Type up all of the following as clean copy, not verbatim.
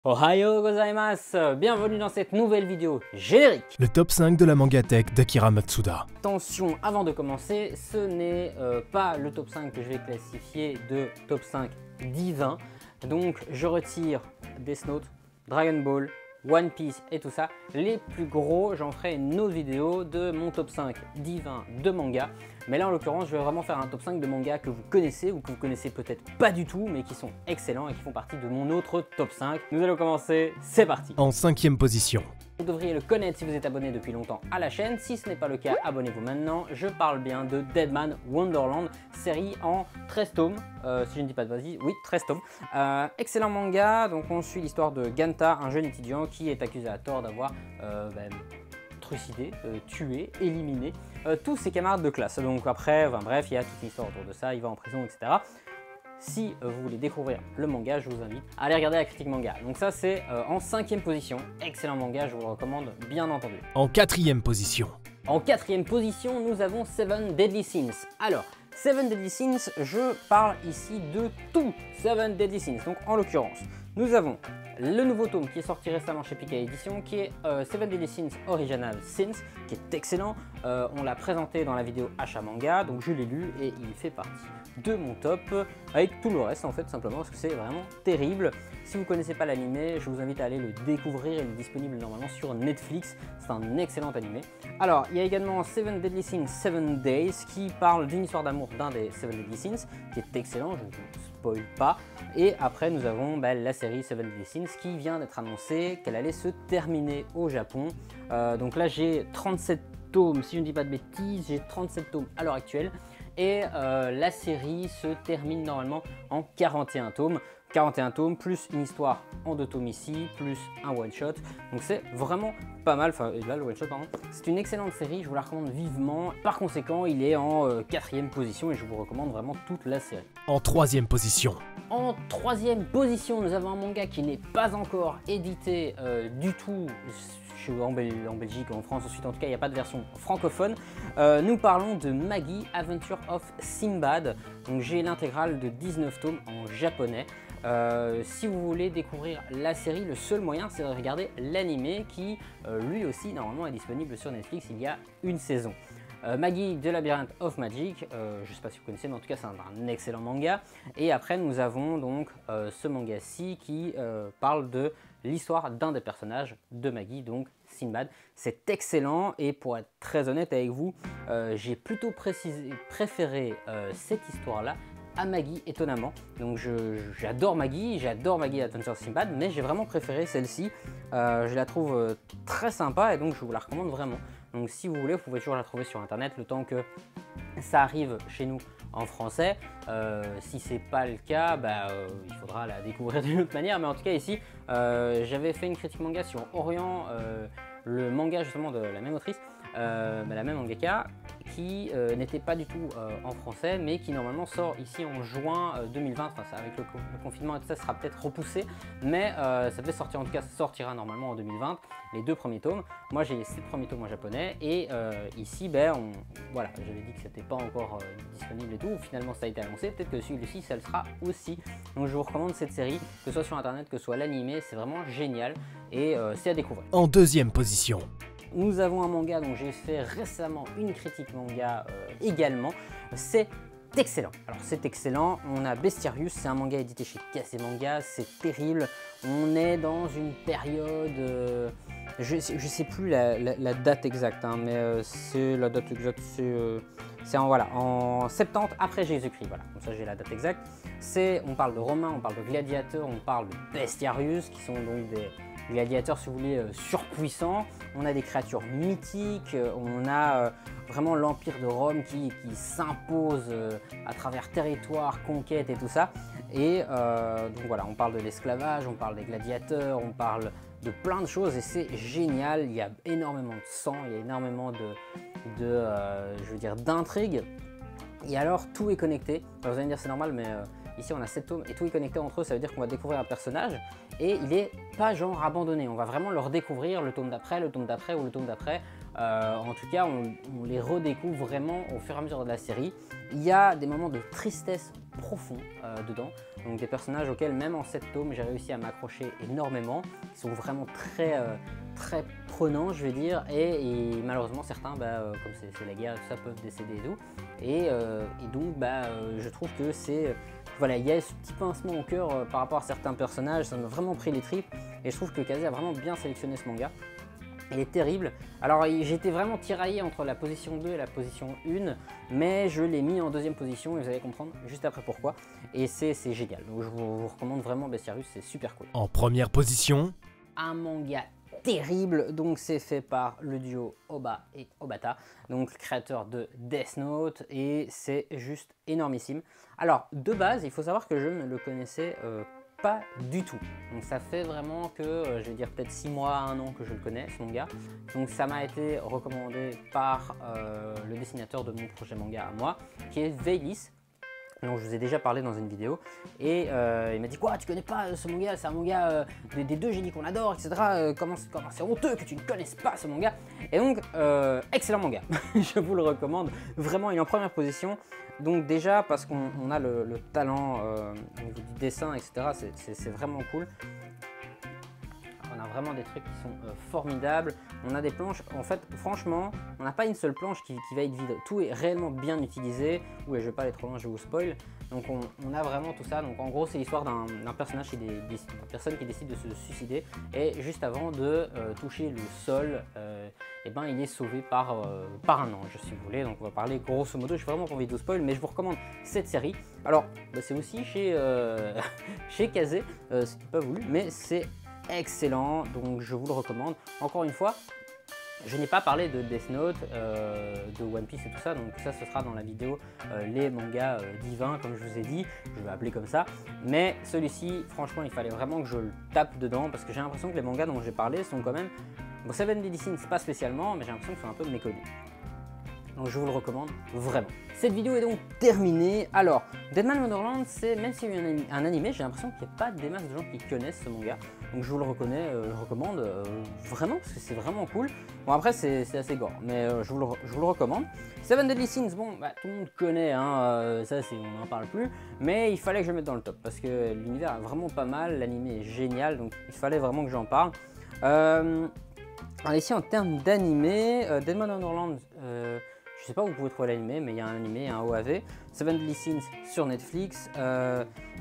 Ohayou gozaimasu! Bienvenue dans cette nouvelle vidéo générique. Le top 5 de la mangatech d'Akira Matsuda. Attention, avant de commencer, ce n'est pas le top 5 que je vais classifier de top 5 divin. Donc je retire Death Note, Dragon Ball, One Piece et tout ça. Les plus gros, j'en ferai une autre vidéo de mon top 5 divin de manga. Mais là en l'occurrence, je vais vraiment faire un top 5 de mangas que vous connaissez ou que vous connaissez peut-être pas du tout, mais qui sont excellents et qui font partie de mon autre top 5. Nous allons commencer, c'est parti. En 5e position. Vous devriez le connaître si vous êtes abonné depuis longtemps à la chaîne. Si ce n'est pas le cas, abonnez-vous maintenant. Je parle bien de Deadman Wonderland, série en 13 tomes, si je ne dis pas de bêtises, oui, 13 tomes. Excellent manga, donc on suit l'histoire de Ganta, un jeune étudiant qui est accusé à tort d'avoir trucidé, tué, éliminé tous ses camarades de classe. Donc après, bref, il y a toute une histoire autour de ça, il va en prison, etc. Si vous voulez découvrir le manga, je vous invite à aller regarder la critique manga. Donc ça c'est en 5e position, excellent manga, je vous le recommande bien entendu. En 4e position. En 4e position, nous avons Seven Deadly Sins. Alors, Seven Deadly Sins, je parle ici de tout Seven Deadly Sins. Donc en l'occurrence, nous avons le nouveau tome qui est sorti récemment chez Pika Edition, qui est Seven Deadly Sins Original Sins, qui est excellent. On l'a présenté dans la vidéo Achat Manga, donc je l'ai lu et il fait partie de mon top, avec tout le reste en fait, simplement parce que c'est vraiment terrible. Si vous ne connaissez pas l'animé, je vous invite à aller le découvrir, il est disponible normalement sur Netflix, c'est un excellent animé. Alors, il y a également Seven Deadly Sins 7 Days, qui parle d'une histoire d'amour d'un des Seven Deadly Sins, qui est excellent, je ne vous spoil pas. Et après, nous avons la série Seven Deadly Sins, qui vient d'être annoncée qu'elle allait se terminer au Japon. Donc là, j'ai 37 tomes, si je ne dis pas de bêtises, j'ai 37 tomes à l'heure actuelle. Et la série se termine normalement en 41 tomes. 41 tomes, plus une histoire en 2 tomes ici, plus un one-shot. Donc c'est vraiment pas mal, enfin là le one-shot pardon. C'est une excellente série, je vous la recommande vivement. Par conséquent, il est en 4e position et je vous recommande vraiment toute la série. En 3e position. En 3e position, nous avons un manga qui n'est pas encore édité du tout en Belgique, en France, ensuite en tout cas il n'y a pas de version francophone. Nous parlons de Maggie, Adventure of Sinbad. Donc j'ai l'intégrale de 19 tomes en japonais. Si vous voulez découvrir la série, le seul moyen c'est de regarder l'animé qui lui aussi normalement est disponible sur Netflix, il y a une saison. Maggie de Labyrinth of Magic, je ne sais pas si vous connaissez, mais en tout cas c'est un excellent manga. Et après nous avons donc ce manga-ci qui parle de l'histoire d'un des personnages de Maggie, donc Sinbad. C'est excellent et pour être très honnête avec vous, j'ai plutôt préféré cette histoire-là à Maggie, étonnamment. Donc j'adore Maggie Adventure of Sinbad, mais j'ai vraiment préféré celle-ci. Je la trouve très sympa et donc je vous la recommande vraiment. Donc si vous voulez, vous pouvez toujours la trouver sur internet le temps que ça arrive chez nous en français. Si c'est pas le cas, il faudra la découvrir d'une autre manière. Mais en tout cas ici, j'avais fait une critique manga sur Orient, le manga justement de la même autrice, la même mangaka, qui n'était pas du tout en français, mais qui normalement sort ici en juin 2020. Enfin, avec le confinement et tout ça, ça sera peut-être repoussé, mais ça devait sortir, en tout cas ça sortira normalement en 2020, les 2 premiers tomes. Moi j'ai les 7 premiers tomes en japonais, et ici, voilà, j'avais dit que c'était pas encore disponible et tout, finalement ça a été annoncé, peut-être que celui-ci ça le sera aussi. Donc je vous recommande cette série, que ce soit sur internet, que ce soit l'animé, c'est vraiment génial, et c'est à découvrir. En 2e position. Nous avons un manga dont j'ai fait récemment une critique manga également, c'est excellent. Alors c'est excellent, on a Bestiarius, c'est un manga édité chez Kase Manga, c'est terrible, on est dans une période, je sais plus la date exacte, hein, mais c'est la date exacte, c'est en 70 après Jésus-Christ, voilà, comme ça j'ai la date exacte. On parle de Romains, on parle de gladiateurs, on parle de Bestiarius, qui sont donc des gladiateurs, si vous voulez, surpuissants. On a des créatures mythiques, on a vraiment l'Empire de Rome qui s'impose à travers territoire, conquête et tout ça. Et donc voilà, on parle de l'esclavage, on parle des gladiateurs, on parle de plein de choses et c'est génial. Il y a énormément de sang, il y a énormément d'intrigues. Et alors tout est connecté. Alors, vous allez me dire c'est normal, mais ici on a 7 tomes et tout est connecté entre eux, ça veut dire qu'on va découvrir un personnage et il est pas genre abandonné, on va vraiment le redécouvrir le tome d'après, le tome d'après ou le tome d'après. En tout cas on les redécouvre vraiment au fur et à mesure de la série. Il y a des moments de tristesse profonds dedans, donc des personnages auxquels même en 7 tomes j'ai réussi à m'accrocher énormément, qui sont vraiment très prenants je vais dire, et malheureusement certains, comme c'est la guerre et tout ça, peuvent décéder et tout, et donc je trouve que c'est... Voilà, il y a ce petit pincement au cœur par rapport à certains personnages, ça m'a vraiment pris les tripes, et je trouve que Kazé a vraiment bien sélectionné ce manga. Il est terrible. Alors j'étais vraiment tiraillé entre la position 2 et la position 1, mais je l'ai mis en deuxième position et vous allez comprendre juste après pourquoi. Et c'est génial, donc je vous recommande vraiment Bestiarius, c'est super cool. En première position, un manga terrible, donc c'est fait par le duo Oba et Obata, donc créateur de Death Note, et c'est juste énormissime. Alors de base, il faut savoir que je ne le connaissais pas du tout, donc ça fait vraiment que, je vais dire peut-être 6 mois, 1 an que je le connais ce manga, donc ça m'a été recommandé par le dessinateur de mon projet manga à moi, qui est Veilis, dont je vous ai déjà parlé dans une vidéo, et il m'a dit quoi, tu connais pas ce manga, c'est un manga des deux génies qu'on adore, etc. Comment c'est honteux que tu ne connaisses pas ce manga. Et donc excellent manga, je vous le recommande vraiment, il est en première position. Donc déjà parce qu'on a le talent au niveau du dessin, etc. C'est vraiment cool. On a vraiment des trucs qui sont formidables. On a des planches, en fait, franchement, on n'a pas une seule planche qui va être vide. Tout est réellement bien utilisé. Oui, je vais pas aller trop loin, je vous spoil. Donc on a vraiment tout ça. Donc en gros, c'est l'histoire d'un personnage, d'une personne qui décide de se suicider. Et juste avant de toucher le sol, il est sauvé par un ange, si vous voulez. Donc on va parler grosso modo, je n'ai vraiment pas envie de vous spoil, mais je vous recommande cette série. Alors, c'est aussi chez, chez Kazé, c'est pas voulu, mais c'est excellent, donc je vous le recommande. Encore une fois, je n'ai pas parlé de Death Note, de One Piece et tout ça, donc ça ce sera dans la vidéo les mangas divins, comme je vous ai dit, je vais appeler comme ça. Mais celui-ci, franchement, il fallait vraiment que je le tape dedans, parce que j'ai l'impression que les mangas dont j'ai parlé sont quand même... Bon, Seven Deadly Sins, pas spécialement, mais j'ai l'impression qu'ils sont un peu méconnus. Donc je vous le recommande vraiment. Cette vidéo est donc terminée. Alors, Deadman Wonderland, même s'il y a eu un animé, j'ai l'impression qu'il n'y a pas des masses de gens qui connaissent ce manga. Donc je vous le recommande vraiment, parce que c'est vraiment cool. Bon, après c'est assez gore, mais je vous le recommande. Seven Deadly Sins, bon, tout le monde connaît, hein, ça on n'en parle plus. Mais il fallait que je le mette dans le top, parce que l'univers est vraiment pas mal, l'animé est génial, donc il fallait vraiment que j'en parle. Alors ici en termes d'animé, Deadman Wonderland, je sais pas où vous pouvez trouver l'animé, mais il y a un animé, un OAV. Seven Deadly Sins sur Netflix,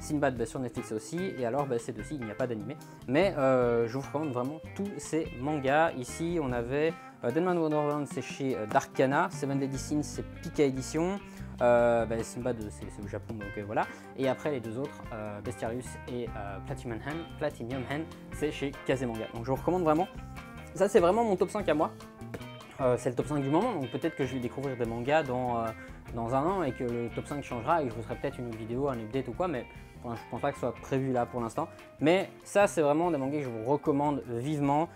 Sinbad sur Netflix aussi, et alors ces deux-ci, il n'y a pas d'animé. Mais je vous recommande vraiment tous ces mangas. Ici on avait Deadman Wonderland, c'est chez Darkana, Seven Deadly Sins c'est Pika Édition, Sinbad c'est au Japon, donc voilà. Et après les deux autres, Bestiarius et Platinum Hand, c'est chez Kazé Manga. Donc je vous recommande vraiment. Ça c'est vraiment mon top 5 à moi. C'est le top 5 du moment, donc peut-être que je vais découvrir des mangas dans un an et que le top 5 changera et que je vous ferai peut-être une vidéo, un update ou quoi, mais je pense pas que ce soit prévu là pour l'instant. Mais ça c'est vraiment des mangas que je vous recommande vivement.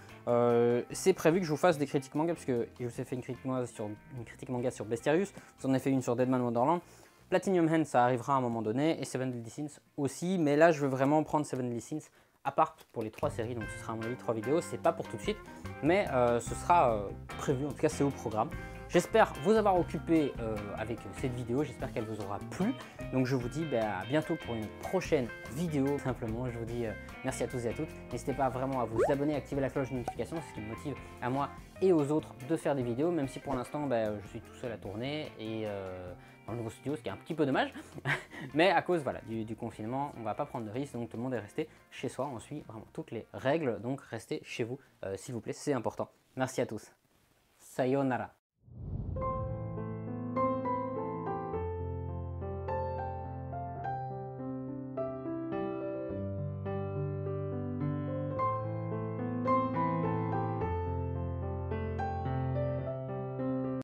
C'est prévu que je vous fasse des critiques manga, parce que je vous ai fait une critique manga sur Bestiarius, vous en avez fait une sur Deadman Wonderland. Platinum Hand ça arrivera à un moment donné, et Seven Deadly Sins aussi, mais là je veux vraiment prendre Seven Deadly Sins à part pour les 3 séries, donc ce sera à mon avis 3 vidéos, c'est pas pour tout de suite, mais ce sera prévu, en tout cas c'est au programme. J'espère vous avoir occupé avec cette vidéo, j'espère qu'elle vous aura plu. Donc je vous dis à bientôt pour une prochaine vidéo. Simplement, je vous dis merci à tous et à toutes. N'hésitez pas vraiment à vous abonner, à activer la cloche de notification, c'est ce qui me motive à moi et aux autres de faire des vidéos, même si pour l'instant je suis tout seul à tourner et dans le nouveau studio, ce qui est un petit peu dommage. Mais à cause du confinement, on ne va pas prendre de risques, donc tout le monde est resté chez soi. On suit vraiment toutes les règles, donc restez chez vous s'il vous plaît, c'est important. Merci à tous. Sayonara.